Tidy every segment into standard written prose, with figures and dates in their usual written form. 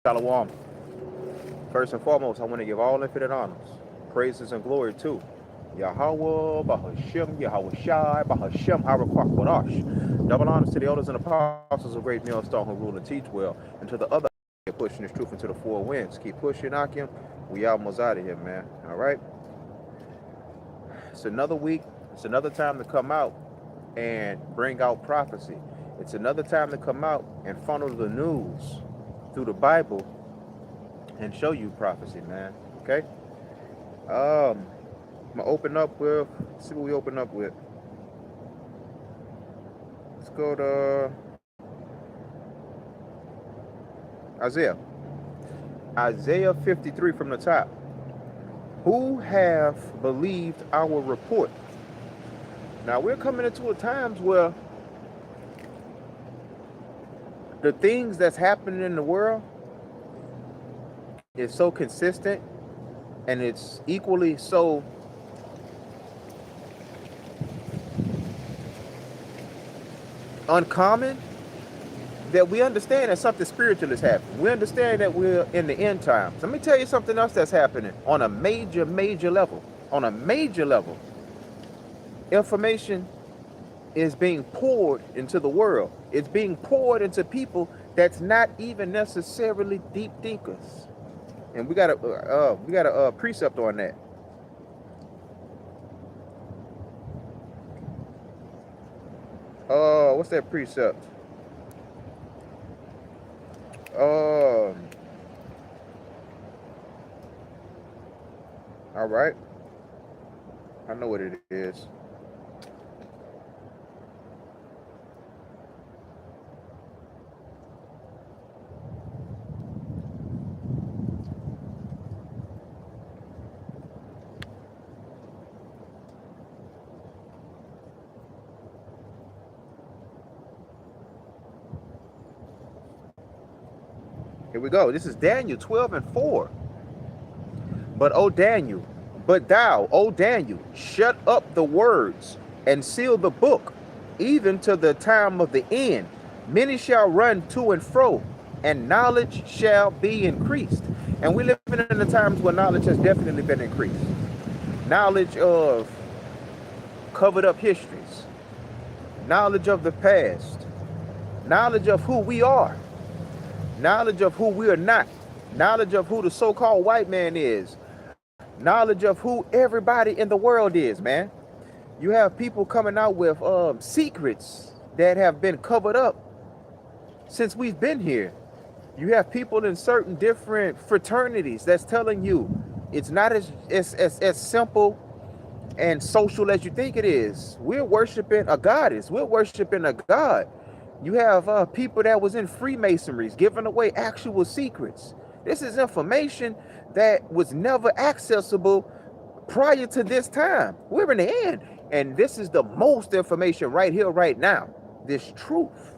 Shalom. First and foremost, I want to give all infinite honors, praises, and glory to Yahweh, Bahashem, Yahweh Shai, Bahashem, Harakwakwadosh. Double honors to the elders and apostles of Great Millstone who rule and teach well, and to the other pushing this truth into the four winds. Keep pushing, Akim. We almost out of here, man. All right? It's another week. It's another time to come out and bring out prophecy. It's another time to come out and funnel the news through the Bible and show you prophecy, man. Okay? I'm gonna open up with, let's see what we open up with. Let's go to Isaiah. Isaiah 53 from the top. Who have believed our report? Now we're coming into a times where the things that's happening in the world is so consistent, and it's equally so uncommon that we understand that something spiritual is happening. We understand that we're in the end times. Let me tell you something else that's happening on a major level. On a major level, information is being poured into the world. It's being poured into people that's not even necessarily deep thinkers. And we got a precept on that. What's that precept? All right. I know what it is. Here we go. This is Daniel 12:4. But thou, O Daniel, shut up the words and seal the book, even to the time of the end. Many shall run to and fro, and knowledge shall be increased. And we're living in the times where knowledge has definitely been increased. Knowledge of covered up histories, knowledge of the past, knowledge of who we are, knowledge of who we are not, knowledge of who the so-called white man is, knowledge of who everybody in the world is, man. You have people coming out with secrets that have been covered up since we've been here. You have people in certain different fraternities that's telling you it's not as simple and social as you think it is. We're worshiping a goddess. We're worshiping a god. You have people that was in Freemasonries giving away actual secrets. This is information that was never accessible prior to this time. We're in the end. And this is the most information right here, right now. This truth.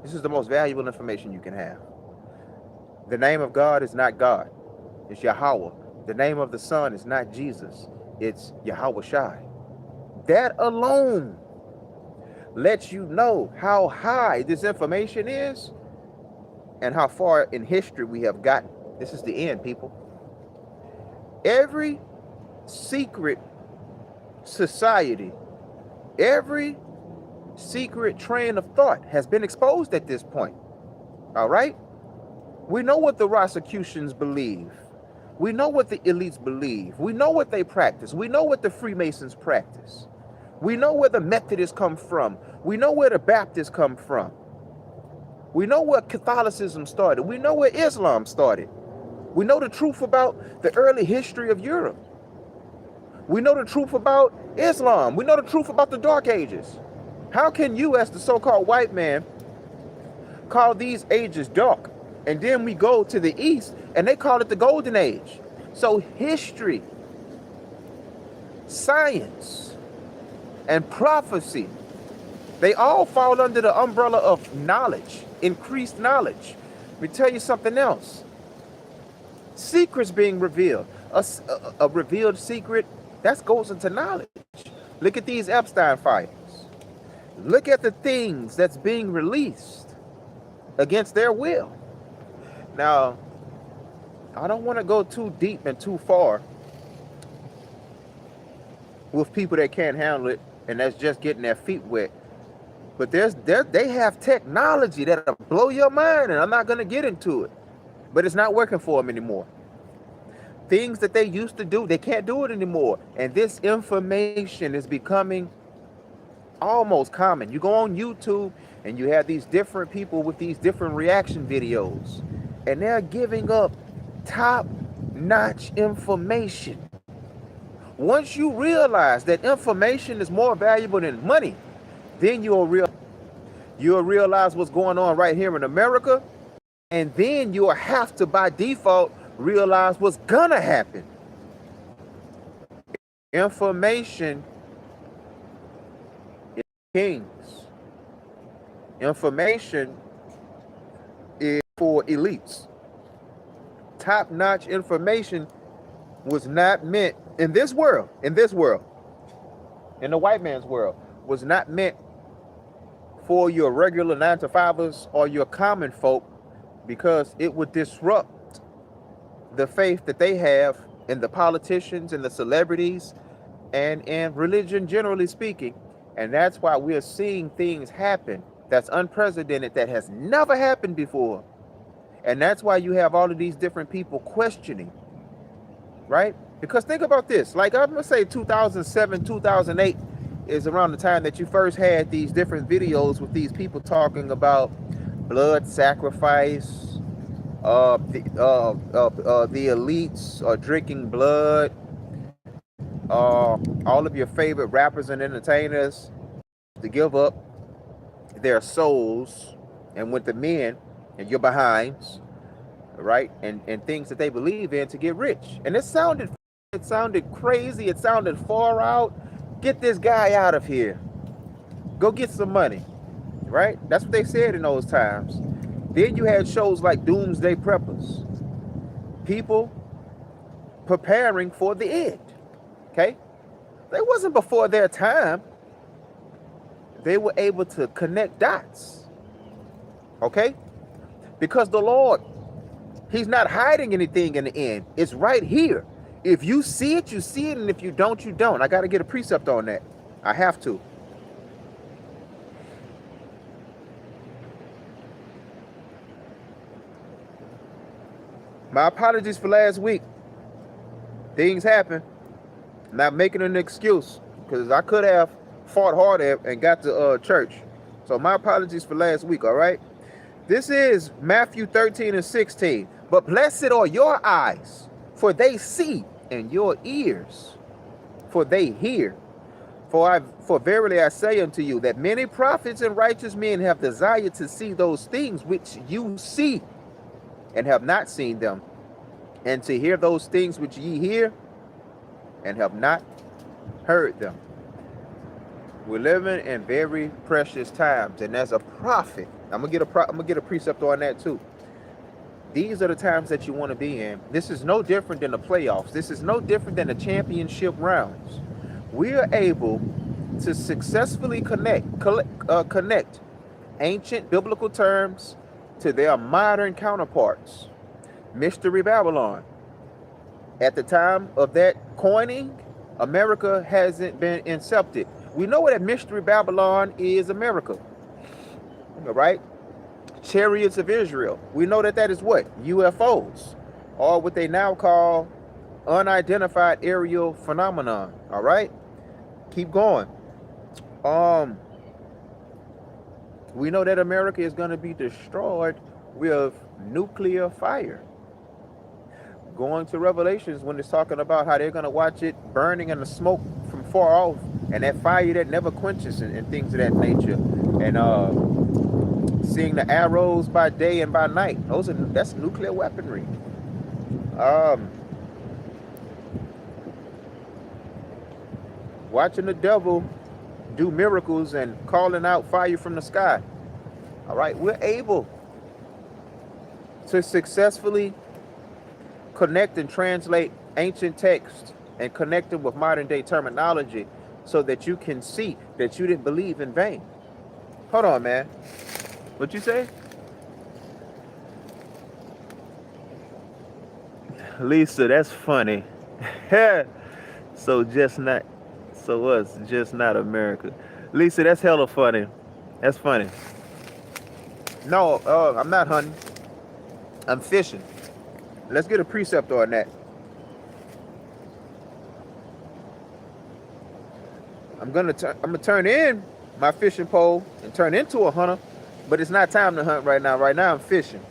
This is the most valuable information you can have. The name of God is not God. It's Yahweh. The name of the Son is not Jesus. It's Yahweh Shai. That alone lets you know how high this information is and how far in history we have gotten. This is the end, people. Every secret society, every secret train of thought has been exposed at this point. All right? We know what the Rosicrucians believe. We know what the elites believe. We know what they practice. We know what the Freemasons practice. We know where the Methodists come from. We know where the Baptists come from. We know where Catholicism started. We know where Islam started. We know the truth about the early history of Europe. We know the truth about Islam. We know the truth about the Dark Ages. How can you, as the so-called white man, call these ages dark? And then we go to the East and they call it the Golden Age. So history, science, and prophecy, they all fall under the umbrella of knowledge, increased knowledge. Let me tell you something else. Secrets being revealed. A revealed secret, that goes into knowledge. Look at these Epstein files. Look at the things that's being released against their will. Now, I don't want to go too deep and too far with people that can't handle it and that's just getting their feet wet. But they have technology that'll blow your mind, and I'm not going to get into it. But it's not working for them anymore. Things that they used to do, they can't do it anymore. And this information is becoming almost common. You go on YouTube and you have these different people with these different reaction videos, and they're giving up top-notch information. Once you realize that information is more valuable than money, then you'll realize what's going on right here in America, and then you'll have to, by default, realize what's gonna happen. Information is kings. Information is for elites. Top-notch information was not meant in this world, in the white man's world, was not meant for your regular 9-to-5ers or your common folk, because it would disrupt the faith that they have in the politicians and the celebrities and in religion, generally speaking. And that's why we're seeing things happen that's unprecedented, that has never happened before. And that's why you have all of these different people questioning, right? Because think about this, like I'm gonna say 2007, 2008 is around the time that you first had these different videos with these people talking about blood sacrifice, the elites are drinking blood, all of your favorite rappers and entertainers to give up their souls and with the men and your behinds, right? And things that they believe in to get rich. And it sounded crazy, it sounded far out. Get this guy out of here. Go get some money, right? That's what they said in those times. Then you had shows like Doomsday Preppers. People preparing for the end, okay? They wasn't before their time. They were able to connect dots, okay? Because the Lord, he's not hiding anything in the end. It's right here. If you see it, you see it, and if you don't, you don't. I got to get a precept on that. I have to. My apologies for last week. Things happen. I'm not making an excuse, because I could have fought harder and got to church. So my apologies for last week, all right? This is Matthew 13 and 16. But blessed are your eyes, for they see, and your ears, for they hear. For verily I say unto you, that many prophets and righteous men have desired to see those things which you see, and have not seen them, and to hear those things which ye hear, and have not heard them. We're living in very precious times, and as a prophet, I'm gonna get a precept on that too. These are the times that you want to be in. This is no different than the playoffs. This is no different than the championship rounds. We are able to successfully connect ancient biblical terms to their modern counterparts. Mystery Babylon. At the time of that coining, America hasn't been incepted. We know that Mystery Babylon is America, all right? Chariots of Israel. We know that is what? UFOs, or what they now call unidentified aerial phenomenon. All right, keep going. We know that America is going to be destroyed with nuclear fire. Going to Revelations when it's talking about how they're going to watch it burning in the smoke from far off, and that fire that never quenches, and things of that nature. And seeing the arrows by day and by night. That's nuclear weaponry. Watching the devil do miracles and calling out fire from the sky. All right, we're able to successfully connect and translate ancient texts and connect them with modern day terminology so that you can see that you didn't believe in vain. Hold on, man. What you say? Lisa, that's funny. so just not, so us, just not America. Lisa, that's hella funny. That's funny. No, I'm not hunting. I'm fishing. Let's get a precept on that. I'm gonna turn in my fishing pole and turn into a hunter, but it's not time to hunt right now. Right now I'm fishing.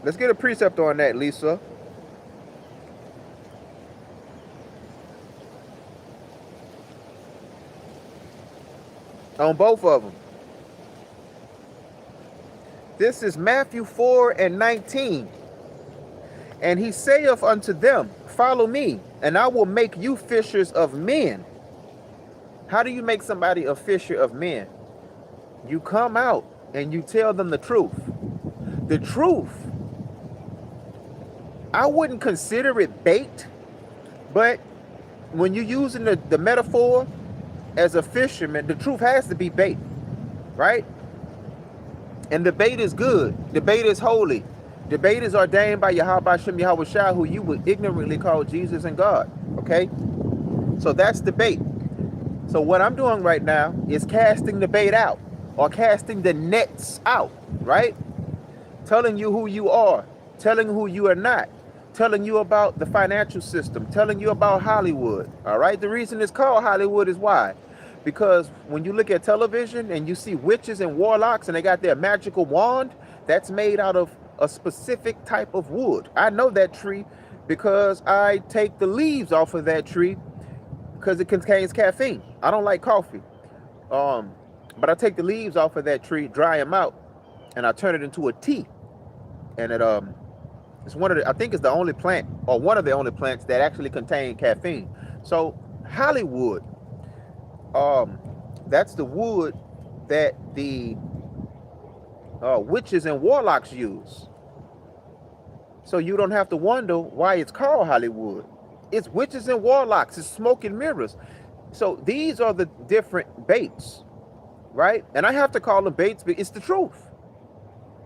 Let's get a precept on that, Lisa. On both of them. This is Matthew 4:19. And he saith unto them, follow me, and I will make you fishers of men. How do you make somebody a fisher of men? You come out and you tell them the truth. The truth, I wouldn't consider it bait, but when you're using the metaphor as a fisherman, the truth has to be bait, right? And the bait is good. The bait is holy. The bait is ordained by Yahweh Shem Yahweh Shai, who you would ignorantly call Jesus and God, okay? So that's the bait. So what I'm doing right now is casting the bait out, or casting the nets out, right? Telling you who you are, telling who you are not, telling you about the financial system, telling you about Hollywood, all right? The reason it's called Hollywood is why? Because when you look at television and you see witches and warlocks and they got their magical wand, that's made out of a specific type of wood. I know that tree because I take the leaves off of that tree because it contains caffeine. I don't like coffee. But I take the leaves off of that tree, dry them out, and I turn it into a tea. And it's one of the, I think it's the only plant, or one of the only plants that actually contain caffeine. So Hollywood, that's the wood that the witches and warlocks use. So you don't have to wonder why it's called Hollywood. It's witches and warlocks, it's smoke and mirrors. So these are the different baits, right? And I have to call them baits, but it's the truth.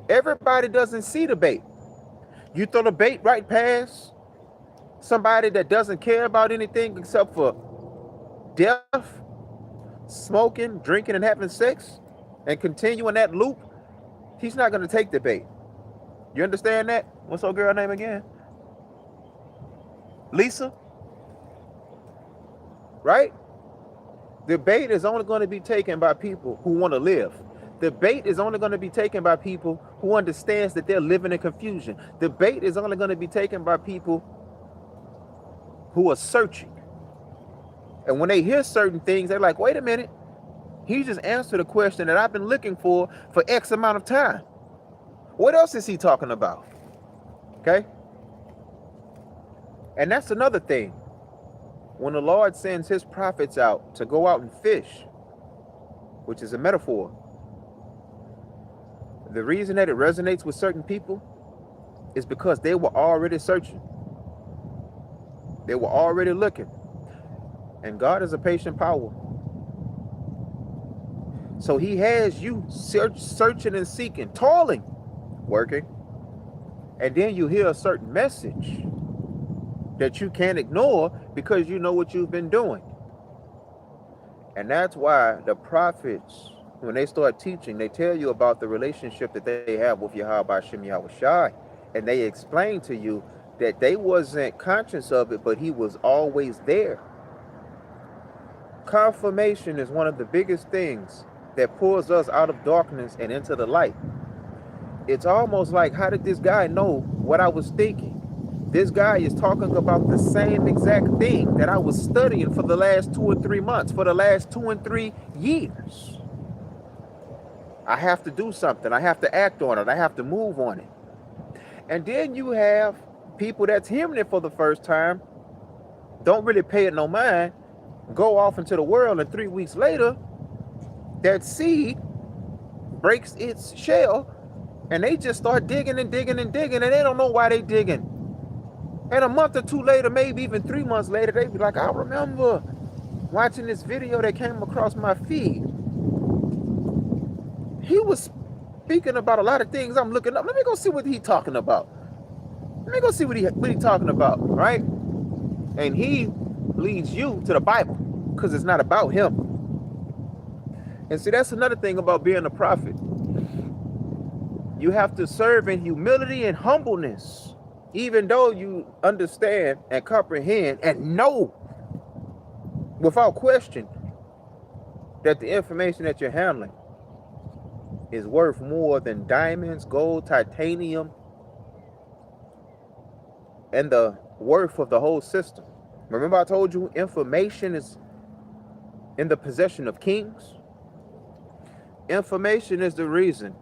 Everybody doesn't see the bait. You throw the bait right past somebody that doesn't care about anything except for death, smoking, drinking, and having sex, and continuing that loop, he's not going to take the bait. You understand that? What's her girl name again? Lisa? Right? The bait is only going to be taken by people who want to live. The bait is only going to be taken by people who understands that they're living in confusion. The bait is only going to be taken by people who are searching. And when they hear certain things, they're like, wait a minute. He just answered a question that I've been looking for X amount of time. What else is he talking about? Okay? And that's another thing. When the Lord sends his prophets out to go out and fish, which is a metaphor, the reason that it resonates with certain people is because they were already searching. They were already looking. And God is a patient power. So he has you searching and seeking, toiling, working. And then you hear a certain message that you can't ignore because you know what you've been doing. And that's why the prophets, when they start teaching, they tell you about the relationship that they have with Yahweh Shem Yahweh Shai. And they explain to you that they wasn't conscious of it, but he was always there. Confirmation is one of the biggest things that pulls us out of darkness and into the light. It's almost like, how did this guy know what I was thinking? This guy is talking about the same exact thing that I was studying for the last 2 or 3 months, for the last 2 and 3 years. I have to do something. I have to act on it. I have to move on it. And then you have people that's hearing it for the first time, don't really pay it no mind, go off into the world, and 3 weeks later, that seed breaks its shell, and they just start digging and digging and digging, and they don't know why they digging. And a month or two later, maybe even 3 months later, they be like, I remember watching this video that came across my feed. He was speaking about a lot of things I'm looking up. Let me go see what he's talking about. Let me go see what he talking about, right? And he leads you to the Bible because it's not about him. And see, that's another thing about being a prophet. You have to serve in humility and humbleness, even though you understand and comprehend and know without question that the information that you're handling is worth more than diamonds, gold, titanium, and the worth of the whole system. Remember I told you information is in the possession of kings? Information is the reason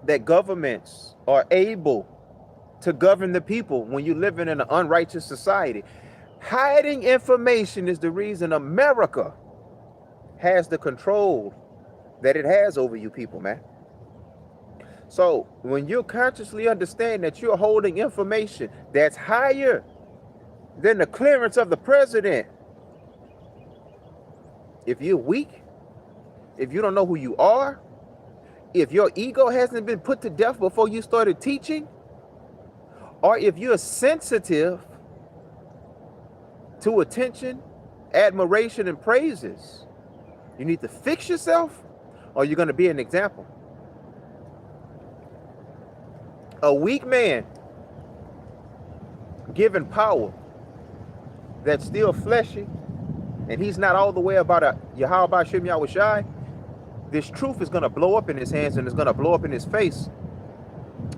that governments are able to govern the people when you're living in an unrighteous society. Hiding information is the reason America has the control that it has over you people, man. So when you consciously understand that you're holding information that's higher than the clearance of the president, if you're weak, if you don't know who you are, if your ego hasn't been put to death before you started teaching, or if you're sensitive to attention, admiration, and praises, you need to fix yourself, or you're going to be an example. A weak man given power that's still fleshy, and he's not all the way about a Yahweh Bashem Yahweh Shai, this truth is going to blow up in his hands and it's going to blow up in his face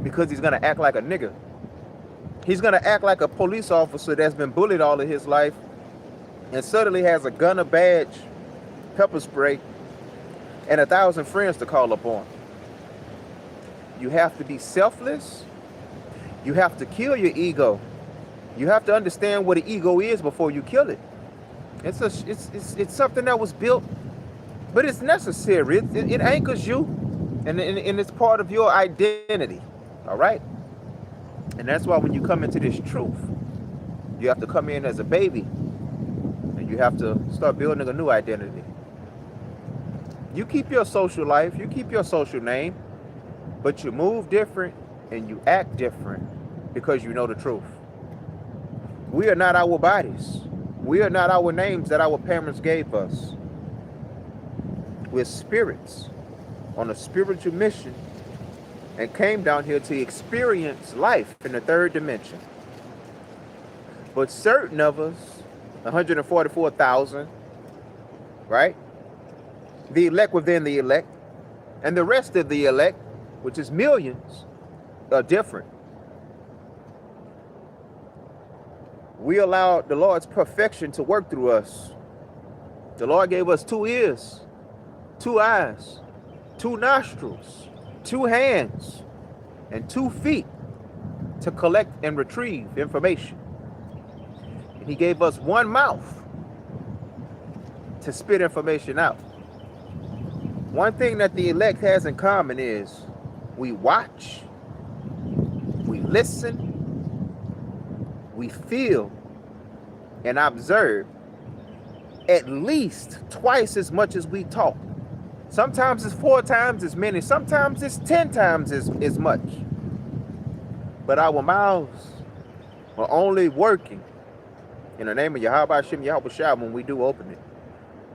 because he's going to act like a nigga. He's going to act like a police officer that's been bullied all of his life and suddenly has a gun, a badge, pepper spray, and 1,000 friends to call upon. You have to be selfless. You have to kill your ego. You have to understand what an ego is before you kill it. It's something that was built, but it's necessary. It anchors you, and it's part of your identity. All right? And that's why when you come into this truth, you have to come in as a baby, and you have to start building a new identity. You keep your social life, you keep your social name, but you move different and you act different because you know the truth. We are not our bodies. We are not our names that our parents gave us. We're spirits on a spiritual mission and came down here to experience life in the third dimension. But certain of us, 144,000, right? The elect within the elect, and the rest of the elect, which is millions, are different. We allowed the Lord's perfection to work through us. The Lord gave us 2 ears, 2 eyes, 2 nostrils, 2 hands, and 2 feet to collect and retrieve information. And He gave us 1 mouth to spit information out. One thing that the elect has in common is we watch, we listen, we feel, and observe at least twice as much as we talk. Sometimes it's 4 times as many. Sometimes it's 10 times as much. But our mouths are only working in the name of Yahweh Hashem Yahweh Shai when we do open it.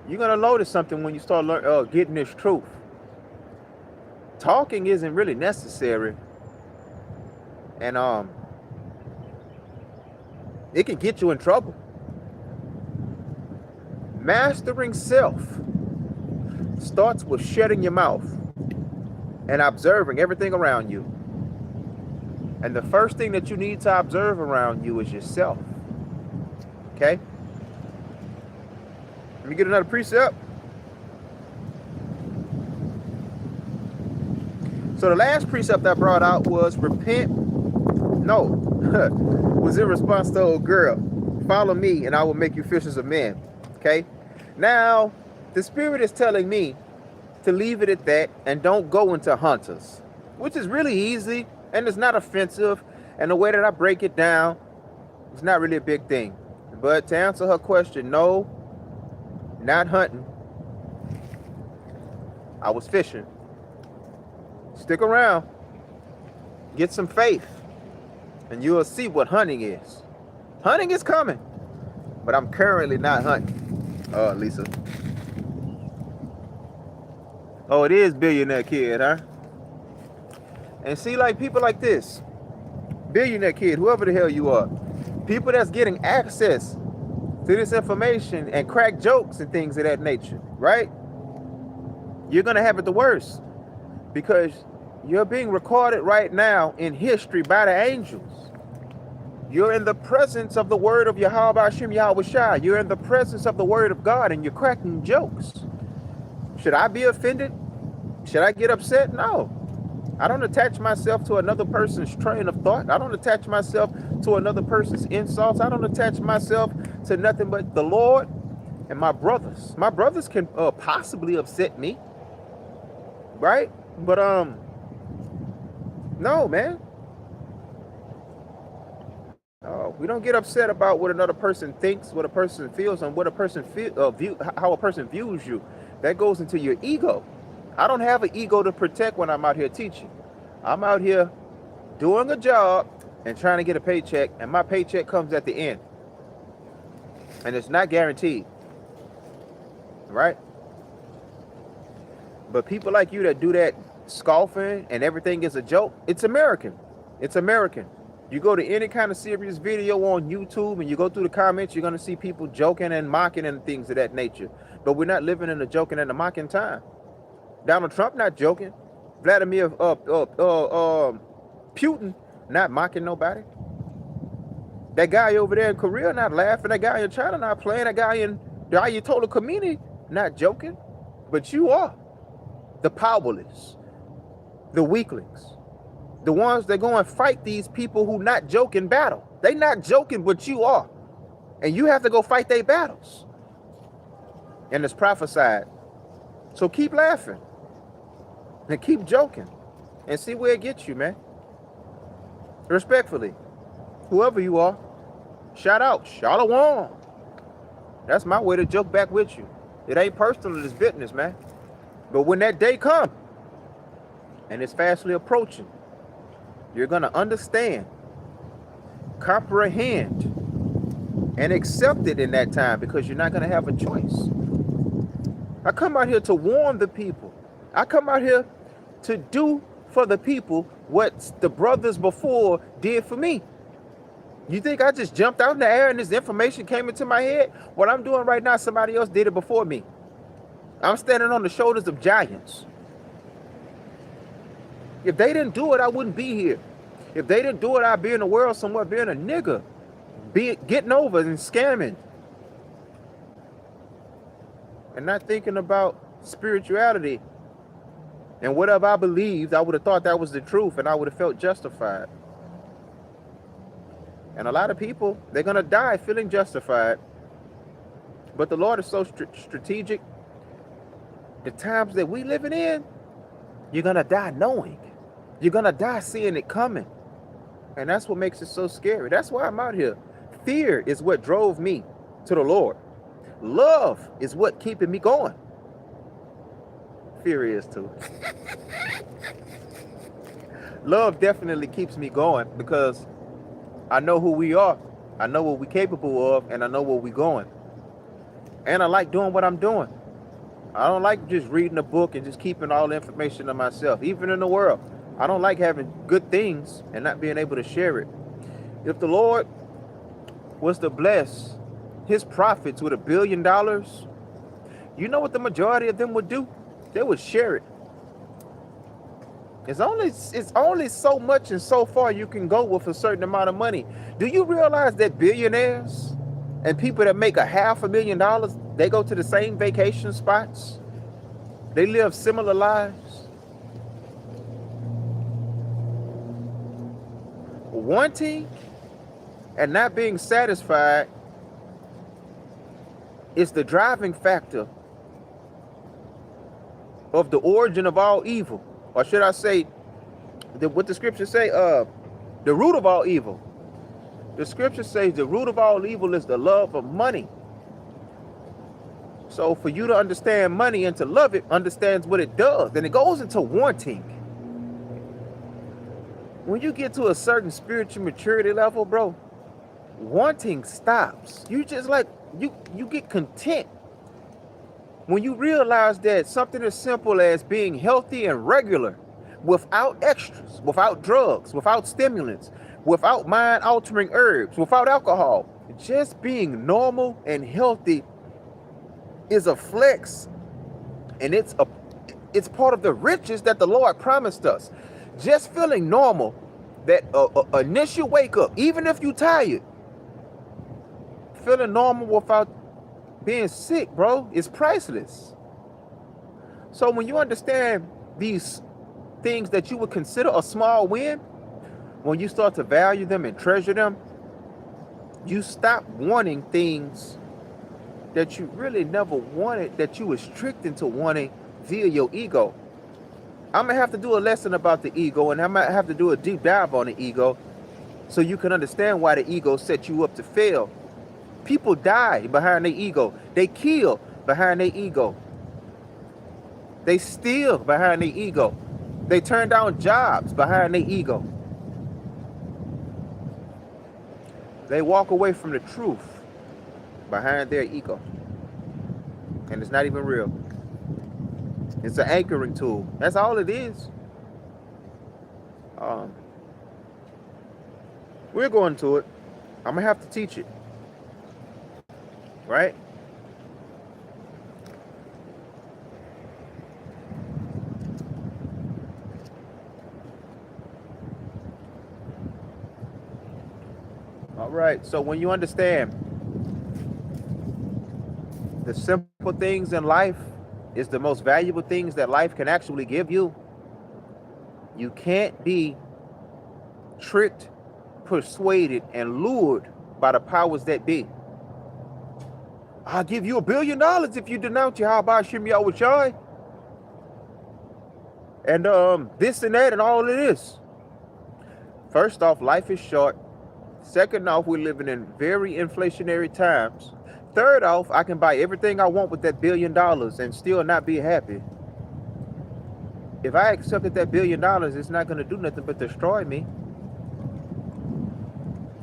You're going to notice something when you start getting this truth. Talking isn't really necessary. And it can get you in trouble. Mastering self starts with shutting your mouth and observing everything around you. And the first thing that you need to observe around you is yourself. Okay? Let me get another precept. So the last precept I brought out was repent. No, was in response to old girl. Follow me and I will make you fishers of men. Okay? Now, the Spirit is telling me to leave it at that and don't go into hunters, which is really easy and it's not offensive. And the way that I break it down, it's not really a big thing. But to answer her question, no, not hunting. I was fishing. Stick around. Get some faith. And you'll see what hunting is. Hunting is coming, but I'm currently not hunting. Oh, Lisa. Oh, it is Billionaire Kid, huh? And see, like people like this, Billionaire Kid, whoever the hell you are, people that's getting access to this information and crack jokes and things of that nature, right? You're going to have it the worst because you're being recorded right now in history by the angels. You're in the presence of the word of Yahweh Hashem Yahweh Shai. You're in the presence of the word of God and you're cracking jokes. Should I be offended? Should I get upset? No. I don't attach myself to another person's train of thought. I don't attach myself to another person's insults. I don't attach myself to nothing but the Lord and my brothers. My brothers can possibly upset me, right? But no, man. We don't get upset about what another person thinks, what a person feels, and what a person how a person views you. That goes into your ego. I don't have an ego to protect when I'm out here teaching. I'm out here doing a job and trying to get a paycheck, and my paycheck comes at the end. And it's not guaranteed. Right? But people like you that do that scoffing and everything is a joke, it's American. It's American. You go to any kind of serious video on YouTube and you go through the comments, you're going to see people joking and mocking and things of that nature. But we're not living in the joking and the mocking time. Donald Trump not joking. Vladimir Putin not mocking nobody. That guy over there in Korea not laughing. That guy in China not playing. That guy in the Ayatollah community not joking. But you are. The powerless. The weaklings. The ones that go and fight these people who not joke in battle. They not joking, but you are. And you have to go fight their battles. And it's prophesied. So keep laughing. And keep joking. And see where it gets you, man. Respectfully. Whoever you are. Shout out. Shalom. That's my way to joke back with you. It ain't personal, it's business, man. But when that day comes, and it's fastly approaching, you're going to understand, comprehend, and accept it in that time because you're not going to have a choice. I come out here to warn the people. I come out here to do for the people what the brothers before did for me. You think I just jumped out in the air and this information came into my head? What I'm doing right now, somebody else did it before me. I'm standing on the shoulders of giants. If they didn't do it, I wouldn't be here. If they didn't do it, I'd be in the world somewhere being a nigga, getting over and scamming. And not thinking about spirituality. And whatever I believed, I would have thought that was the truth and I would have felt justified. And a lot of people, they're going to die feeling justified. But the Lord is so strategic. The times that we living in, you're going to die knowing. You're going to die seeing it coming. And that's what makes it so scary. That's why I'm out here. Fear is what drove me to the Lord. Love is what keeping me going. Fear is too. Love definitely keeps me going because I know who we are. I know what we're capable of, and I know where we're going. And I like doing what I'm doing. I don't like just reading a book and just keeping all the information to myself. Even in the world, I don't like having good things and not being able to share it. If the Lord was to bless his prophets with $1 billion, you know what the majority of them would do? They would share it. It's only so much and so far you can go with a certain amount of money. Do you realize that billionaires and people that make $500,000, they go to the same vacation spots? They live similar lives. Wanting and not being satisfied is the driving factor of the origin of all evil. Or should I say, what the scripture say, the root of all evil. The scripture says the root of all evil is the love of money. So for you to understand money and to love it, understands what it does. And it goes into wanting. When you get to a certain spiritual maturity level, bro, wanting stops. You just like, you get content when you realize that something as simple as being healthy and regular, without extras, without drugs, without stimulants, without mind-altering herbs, without alcohol, just being normal and healthy is a flex, and it's part of the riches that the Lord promised us. Just feeling normal, that initial wake up, even if you're tired, feeling normal without being sick, bro, is priceless. So when you understand these things that you would consider a small win, when you start to value them and treasure them, you stop wanting things that you really never wanted, that you was tricked into wanting via your ego. I'm gonna have to do a lesson about the ego, and I might have to do a deep dive on the ego so you can understand why the ego set you up to fail. People die behind their ego. They kill behind their ego. They steal behind their ego. They turn down jobs behind their ego. They walk away from the truth behind their ego. And it's not even real. It's an anchoring tool. That's all it is. We're going to it. I'm going to have to teach it. Right? All right. So when you understand the simple things in life is the most valuable things that life can actually give you, you can't be tricked, persuaded, and lured by the powers that be. I'll give you $1 billion if you denounce Yahweh Shem Yahushai. And this and that and all of this. First off, life is short. Second off, we're living in very inflationary times. Third off, I can buy everything I want with that $1 billion and still not be happy. If I accepted that $1 billion, it's not going to do nothing but destroy me.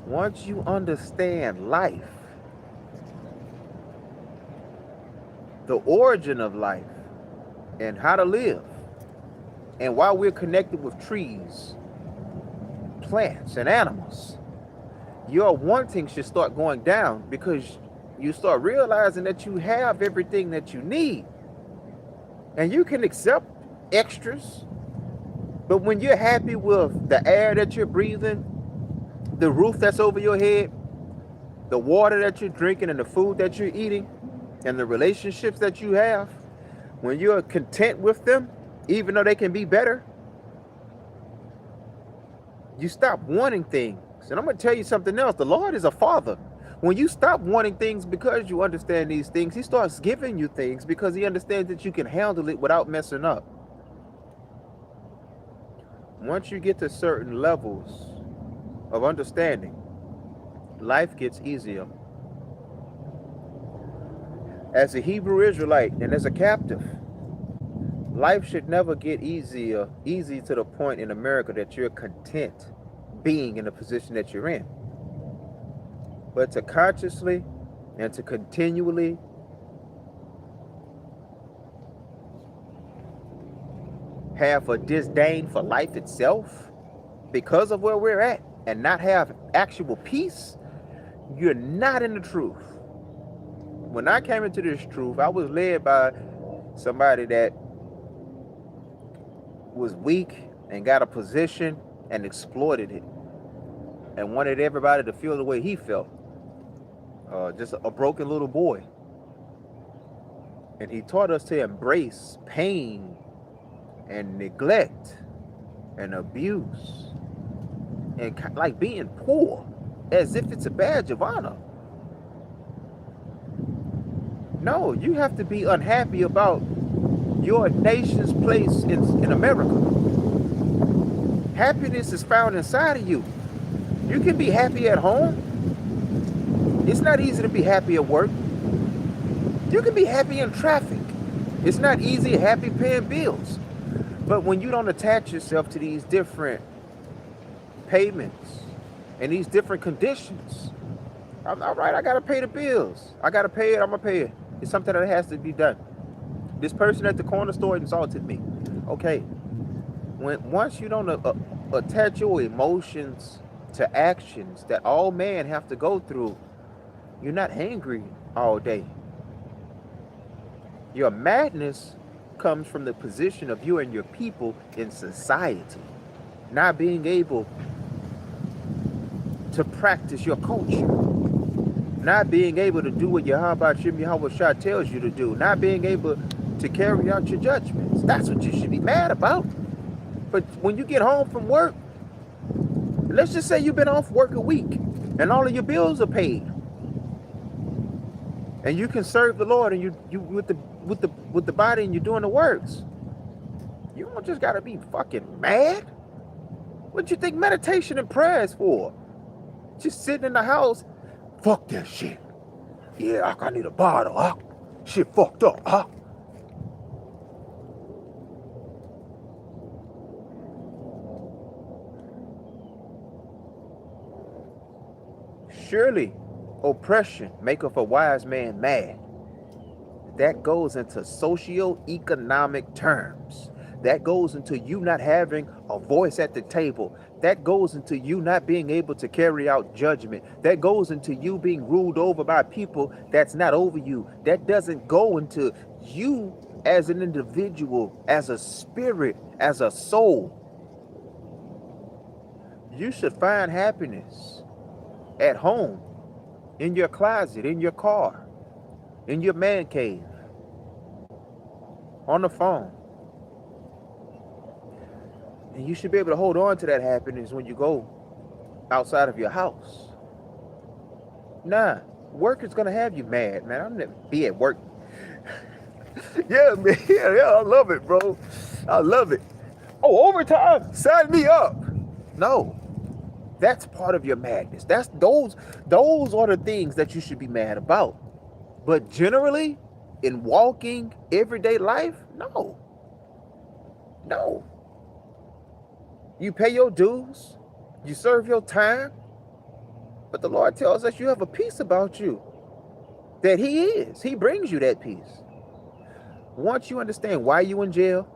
Once you understand life, the origin of life, and how to live, and why we're connected with trees, plants, and animals, your wanting should start going down, because you start realizing that you have everything that you need. And you can accept extras, but when you're happy with the air that you're breathing, the roof that's over your head, the water that you're drinking, and the food that you're eating, and the relationships that you have, when you're content with them, even though they can be better, you stop wanting things. And I'm going to tell you something else. The Lord is a father. When you stop wanting things because you understand these things, he starts giving you things because he understands that you can handle it without messing up. Once you get to certain levels of understanding, life gets easier. As a Hebrew Israelite and as a captive, life should never get easy to the point in America that you're content being in the position that you're in. But to consciously and to continually have a disdain for life itself because of where we're at and not have actual peace, you're not in the truth. When I came into this truth, I was led by somebody that was weak and got a position and exploited it and wanted everybody to feel the way he felt. Just a broken little boy. And he taught us to embrace pain and neglect and abuse and like being poor as if it's a badge of honor. No, you have to be unhappy about your nation's place in America. Happiness is found inside of you. You can be happy at home. It's not easy to be happy at work. You can be happy in traffic. It's not easy happy paying bills. But when you don't attach yourself to these different payments and these different conditions. I'm all right. I gotta pay the bills. I gotta pay it. I'm gonna pay it. It's something that has to be done. This person at the corner store insulted me. Okay, once you don't attach your emotions to actions that all men have to go through, you're not angry all day. Your madness comes from the position of you and your people in society, not being able to practice your culture, not being able to do what Yahweh Shah tells you to do, not being able to carry out your judgments. That's what you should be mad about. But when you get home from work, let's just say you've been off work a week and all of your bills are paid, and you can serve the Lord, and you with the body, and you're doing the works. You don't just gotta be fucking mad. What you think meditation and prayer is for? Just sitting in the house, fuck that shit. Yeah, I need a bottle, huh? Shit fucked up, huh? Surely oppression maketh a wise man mad. That goes into socio-economic terms. That goes into you not having a voice at the table. That goes into you not being able to carry out judgment. That goes into you being ruled over by people that's not over you. That doesn't go into you as an individual, as a spirit, as a soul. You should find happiness at home, in your closet, in your car, in your man cave, on the phone. And you should be able to hold on to that happiness when you go outside of your house. Nah, work is gonna have you mad, man. I'm gonna be at work. Yeah, man. Yeah, I love it, bro. I love it. Oh, overtime, sign me up. No. That's part of your madness. Those are the things that you should be mad about. But generally, in walking everyday life, no. No. You pay your dues, you serve your time, but the Lord tells us you have a peace about you that He is. He brings you that peace. Once you understand why you in jail,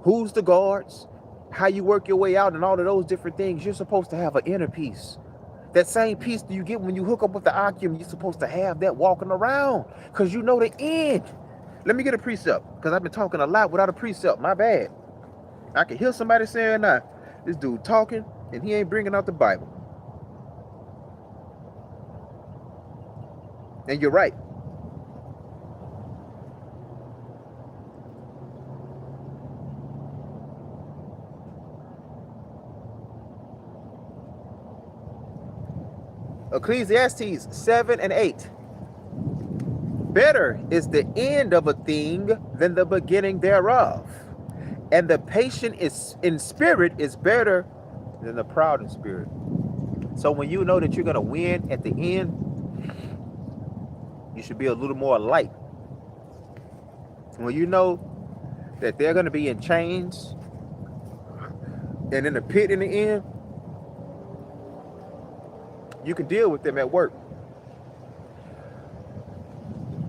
who's the guards, how you work your way out, and all of those different things, you're supposed to have an inner peace. That same peace that you get when you hook up with the Akim, you're supposed to have that walking around, because you know the end. Let me get a precept, because I've been talking a lot without a precept. My bad. I can hear somebody saying, nah, this dude talking, and he ain't bringing out the Bible. And you're right. Ecclesiastes 7 and 8. Better is the end of a thing than the beginning thereof, and the patient is in spirit is better than the proud in spirit. So when you know that you're gonna win at the end, you should be a little more light. When you know that they're gonna be in chains and in the pit in the end, you can deal with them at work.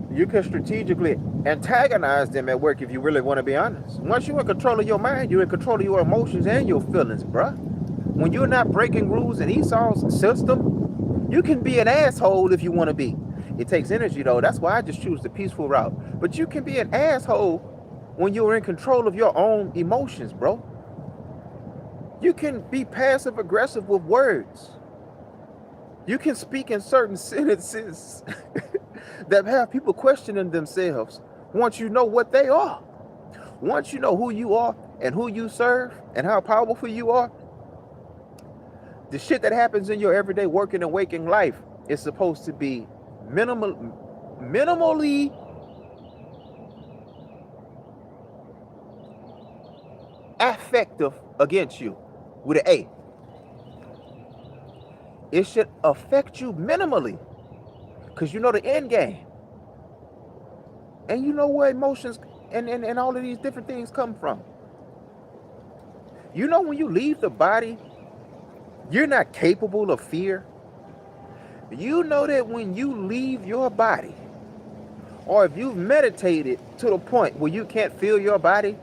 You can strategically antagonize them at work if you really want to be honest. Once you're in control of your mind, you're in control of your emotions and your feelings, bruh. When you're not breaking rules in Esau's system, you can be an asshole if you want to be. It takes energy though. That's why I just choose the peaceful route. But you can be an asshole when you're in control of your own emotions, bro. You can be passive aggressive with words. You can speak in certain sentences that have people questioning themselves once you know what they are. Once you know who you are and who you serve and how powerful you are, the shit that happens in your everyday working and waking life is supposed to be minimally affective against you with an A. It should affect you minimally because you know the end game. And you know where emotions and all of these different things come from. You know when you leave the body You're not capable of fear. You know that when you leave your body, or if you've meditated to the point where you can't feel your body,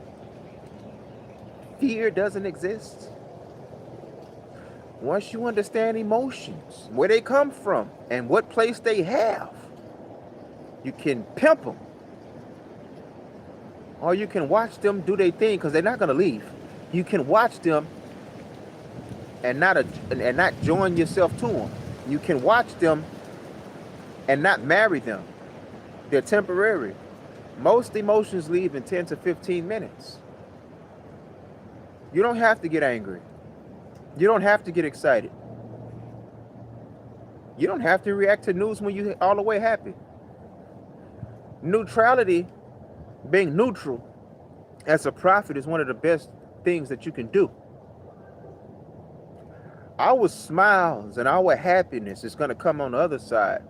fear doesn't exist. Once you understand emotions, where they come from, and what place they have, you can pimp them. Or you can watch them do their thing, because they're not going to leave. You can watch them and not join yourself to them. You can watch them and not marry them. They're temporary. Most emotions leave in 10 to 15 minutes. You don't have to get angry. You don't have to get excited. You don't have to react to news when you're all the way happy. Neutrality, being neutral as a prophet, is one of the best things that you can do. Our smiles and our happiness is going to come on the other side.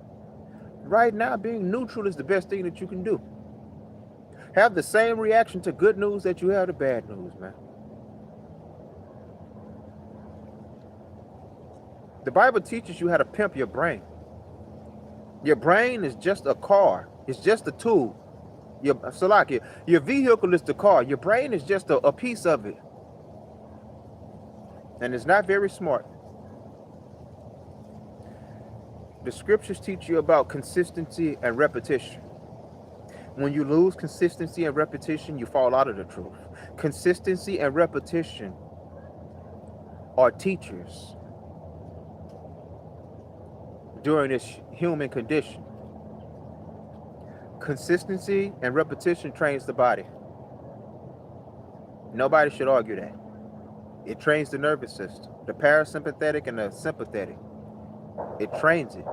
Right now, being neutral is the best thing that you can do. Have the same reaction to good news that you have to bad news, man. The Bible teaches you how to pimp your brain. Your brain is just a car. It's just a tool. Your vehicle is the car. Your brain is just a piece of it. And it's not very smart. The scriptures teach you about consistency and repetition. When you lose consistency and repetition, you fall out of the truth. Consistency and repetition are teachers during this human condition. Consistency and repetition trains the body. Nobody should argue that. It trains the nervous system, the parasympathetic and the sympathetic. It trains it.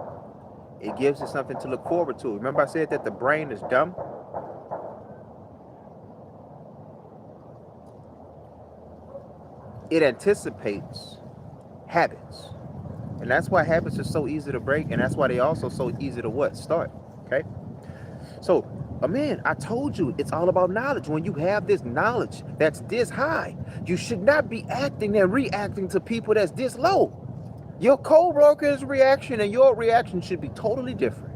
It gives it something to look forward to. Remember I said that the brain is dumb? It anticipates habits. And that's why habits are so easy to break, and that's why they also so easy to what? Start. Okay? So, man, I told you, it's all about knowledge. When you have this knowledge that's this high, you should not be acting and reacting to people that's this low. Your co-worker's reaction and your reaction should be totally different.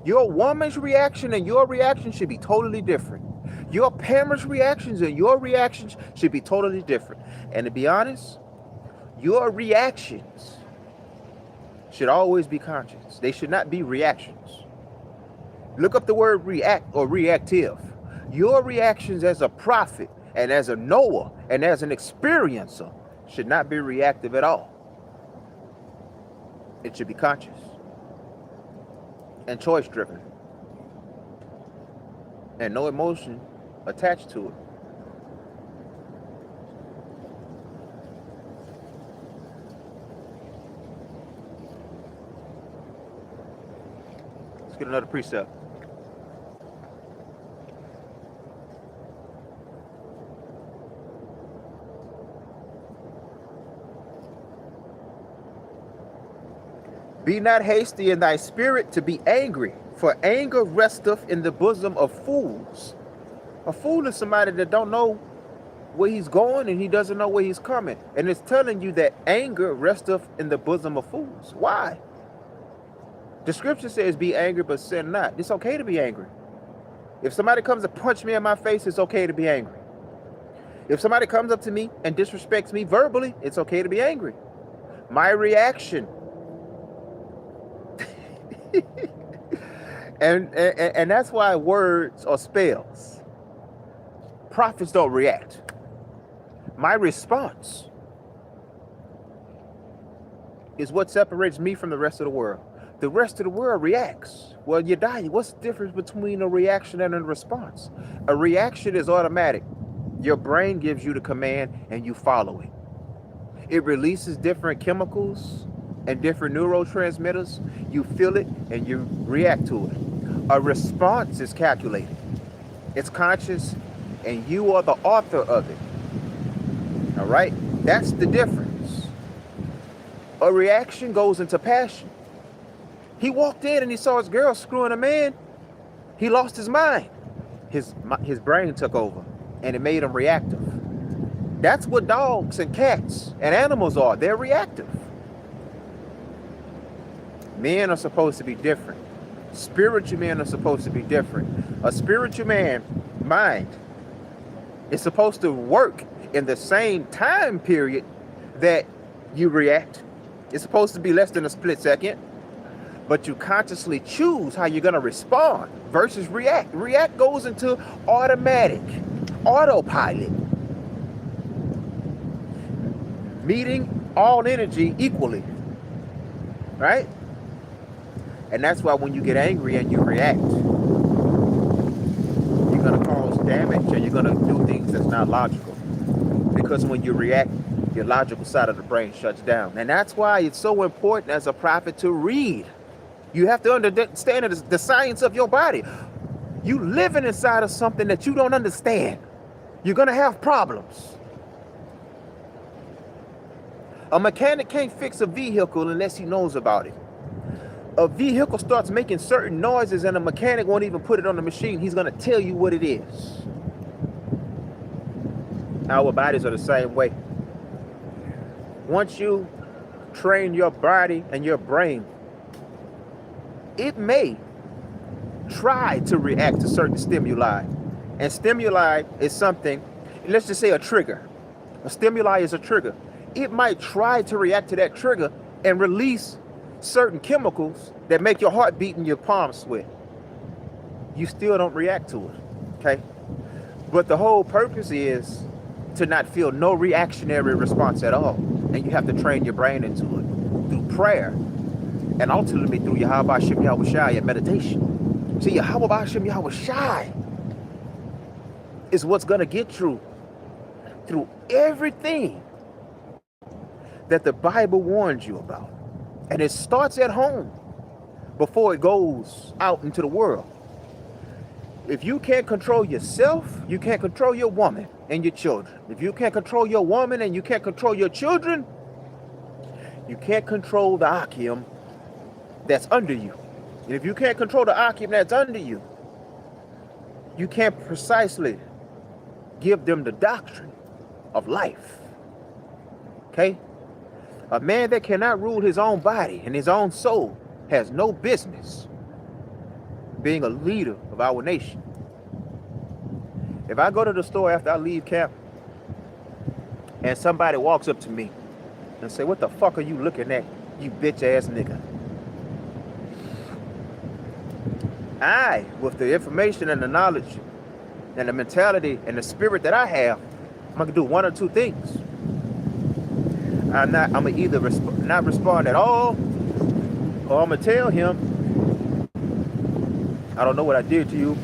Your woman's reaction and your reaction should be totally different. Your parents' reactions and your reactions should be totally different. And to be honest, your reactions should always be conscious. They should not be reactions. Look up the word react or reactive. Your reactions as a prophet and as a knower and as an experiencer should not be reactive at all. It should be conscious and choice driven and no emotion attached to it. Let's get another precept. Be not hasty in thy spirit to be angry, for anger resteth in the bosom of fools. A fool is somebody that don't know where he's going and he doesn't know where he's coming. And it's telling you that anger resteth in the bosom of fools. Why? The scripture says be angry but sin not. It's okay to be angry. If somebody comes to punch me in my face, it's okay to be angry. If somebody comes up to me and disrespects me verbally, it's okay to be angry. My reaction and that's why words are spells. Prophets don't react. My response is what separates me from the rest of the world. The rest of the world reacts. Well, Yadayah, what's the difference between a reaction and a response? A reaction is automatic. Your brain gives you the command and you follow it. It releases different chemicals and different neurotransmitters. You feel it and you react to it. A response is calculated. It's conscious and you are the author of it. All right? That's the difference. A reaction goes into passion. He walked in and he saw his girl screwing a man. He lost his mind. His brain took over and it made him reactive. That's what dogs and cats and animals are. They're reactive. Men are supposed to be different. Spiritual men are supposed to be different. A spiritual man mind is supposed to work in the same time period that you react. It's supposed to be less than a split second, but you consciously choose how you're going to respond versus react. React goes into automatic, autopilot, meeting all energy equally, right? And that's why when you get angry and you react, you're going to cause damage and you're going to do things that's not logical. Because when you react, your logical side of the brain shuts down. And that's why it's so important as a prophet to read. You have to understand the science of your body. You living inside of something that you don't understand. You're going to have problems. A mechanic can't fix a vehicle unless he knows about it. A vehicle starts making certain noises and a mechanic won't even put it on the machine. He's going to tell you what it is. Our bodies are the same way. Once you train your body and your brain, it may try to react to certain stimuli. And stimuli is something, let's just say a trigger. A stimuli is a trigger. It might try to react to that trigger and release certain chemicals that make your heart beat and your palms sweat. You still don't react to it, okay? But the whole purpose is to not feel no reactionary response at all. And you have to train your brain into it through prayer and ultimately through Yahweh Shem Yahweh Shai and meditation. See, Yahweh Shem Yahweh Shai is what's going to get you through everything that the Bible warns you about. And it starts at home before it goes out into the world. If you can't control yourself, you can't control your woman and your children. If you can't control your woman and you can't control your children, you can't control the Akim that's under you. And if you can't control the Akim that's under you, you can't precisely give them the doctrine of life. Okay? A man that cannot rule his own body and his own soul has no business being a leader of our nation. If I go to the store after I leave camp and somebody walks up to me and say, "What the fuck are you looking at, you bitch ass nigga?" I, with the information and the knowledge and the mentality and the spirit that I have, I'm gonna do one or two things. I'm gonna either not respond at all, or I'm gonna tell him, "I don't know what I did to you,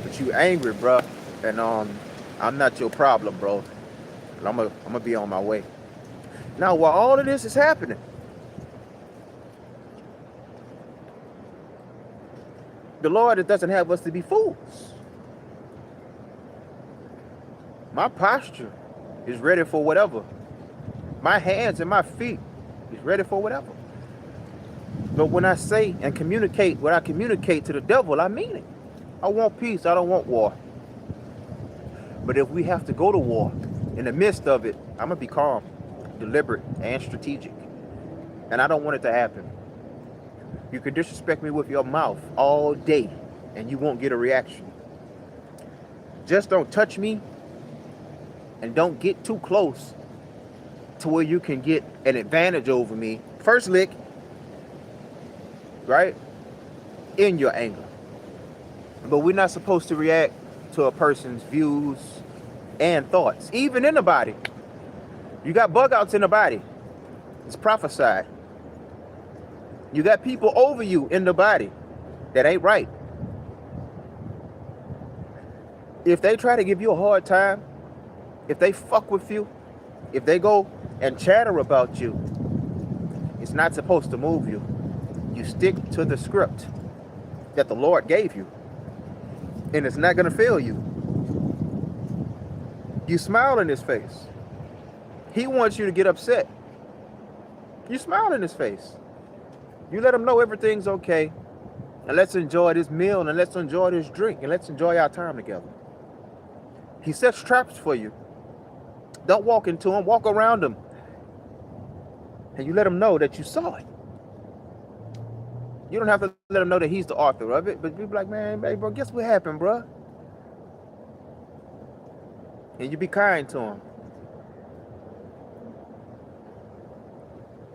but you angry, bro, and I'm not your problem, bro. And I'm gonna be on my way." Now, while all of this is happening, the Lord doesn't have us to be fools. My posture is ready for whatever. My hands and my feet is ready for whatever. But when I say and communicate what I communicate to the devil, I mean it. I want peace. I don't want war. But if we have to go to war, in the midst of it, I'm going to be calm, deliberate, and strategic. And I don't want it to happen. You can disrespect me with your mouth all day, and you won't get a reaction. Just don't touch me, and don't get too close to where you can get an advantage over me. First lick, right? In your anger. But we're not supposed to react to a person's views and thoughts, even in the body. You got bug outs in the body. It's prophesied. You got people over you in the body that ain't right. If they try to give you a hard time, if they fuck with you, if they go and chatter about you, it's not supposed to move you. You stick to the script that the Lord gave you, and it's not going to fail you. You smile in his face. He wants you to get upset. You smile in his face. You let him know everything's okay, and let's enjoy this meal, and let's enjoy this drink, and let's enjoy our time together. He sets traps for you. Don't walk into them. Walk around them. And you let them know that you saw it. You don't have to let them know that he's the author of it. But be like, man, hey, bro, guess what happened, bro? And you be kind to him.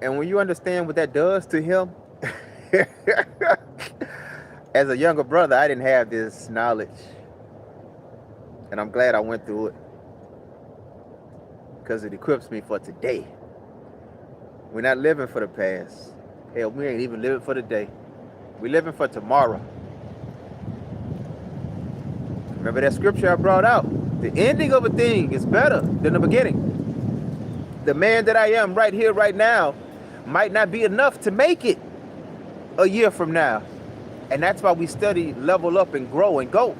And when you understand what that does to him, as a younger brother, I didn't have this knowledge. And I'm glad I went through it. Because it equips me for today. We're not living for the past. Hell, we ain't even living for the day. We're living for tomorrow. Remember that scripture I brought out? The ending of a thing is better than the beginning. The man that I am right here, right now, might not be enough to make it a year from now. And that's why we study, level up, and grow and go.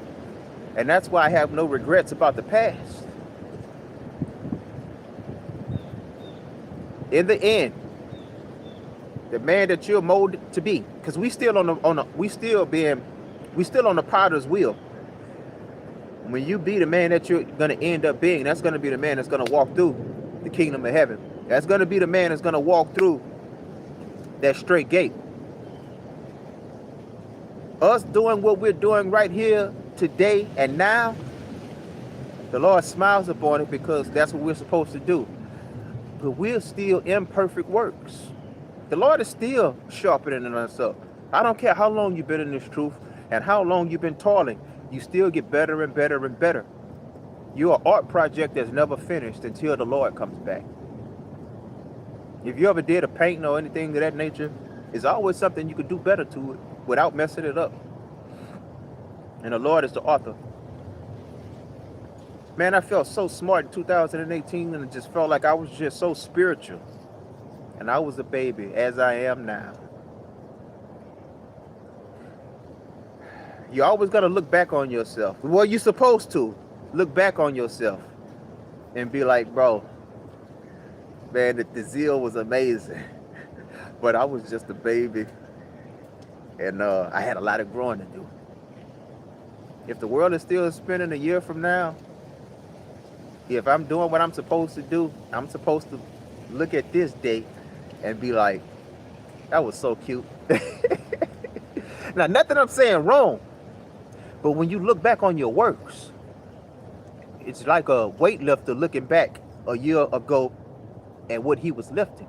And that's why I have no regrets about the past. In the end, the man that you're molded to be, because we still on the potter's wheel. When you be the man that you're gonna end up being, that's gonna be the man that's gonna walk through the kingdom of heaven. That's gonna be the man that's gonna walk through that straight gate. Us doing what we're doing right here today and now, the Lord smiles upon it because that's what we're supposed to do. But we're still imperfect works. The Lord is still sharpening us up. I don't care how long you've been in this truth and how long you've been toiling. You still get better and better and better. You're an art project that's never finished until the Lord comes back. If you ever did a painting or anything of that nature, there's always something you could do better to it without messing it up. And the Lord is the author. Man, I felt so smart in 2018, and it just felt like I was just so spiritual. And I was a baby, as I am now. You always got to look back on yourself. Well, you're supposed to look back on yourself and be like, bro, man, the zeal was amazing. But I was just a baby. And I had a lot of growing to do. If the world is still spinning a year from now, if I'm doing what I'm supposed to do, I'm supposed to look at this date and be like, that was so cute. Now, nothing I'm saying wrong, but when you look back on your works, it's like a weightlifter looking back a year ago and what he was lifting.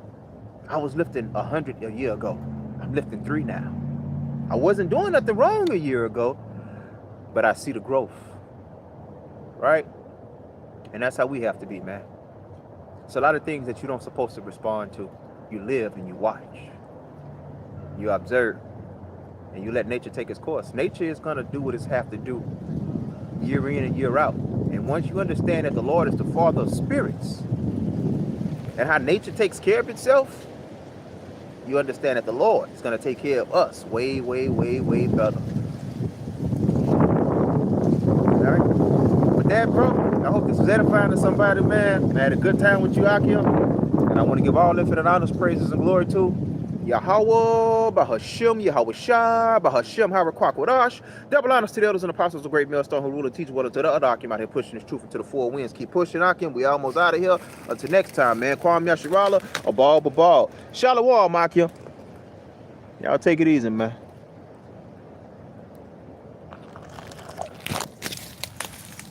I was lifting 100 a year ago. I'm lifting 3 now. I wasn't doing nothing wrong a year ago, but I see the growth, right? And that's how we have to be, man. It's a lot of things that you don't supposed to respond to. You live and you watch. You observe. And you let nature take its course. Nature is going to do what it has to do year in and year out. And once you understand that the Lord is the Father of spirits and how nature takes care of itself, you understand that the Lord is going to take care of us way, way, way, way better. All right? With that, bro, I hope this was edifying to somebody, man. I had a good time with you, Akim. And I want to give all infinite honors, praises, and glory to Yahweh, Bahashim, Yahweh Shah, Bahashim, Harakwakwadosh. Double honors to the elders and apostles of great millstone who rule and teach what to the other Akim out here pushing this truth into the 4 winds. Keep pushing, Akim. We almost out of here. Until next time, man. Kwam Yashirala, a ball. Shalom, Akim. Y'all take it easy, man.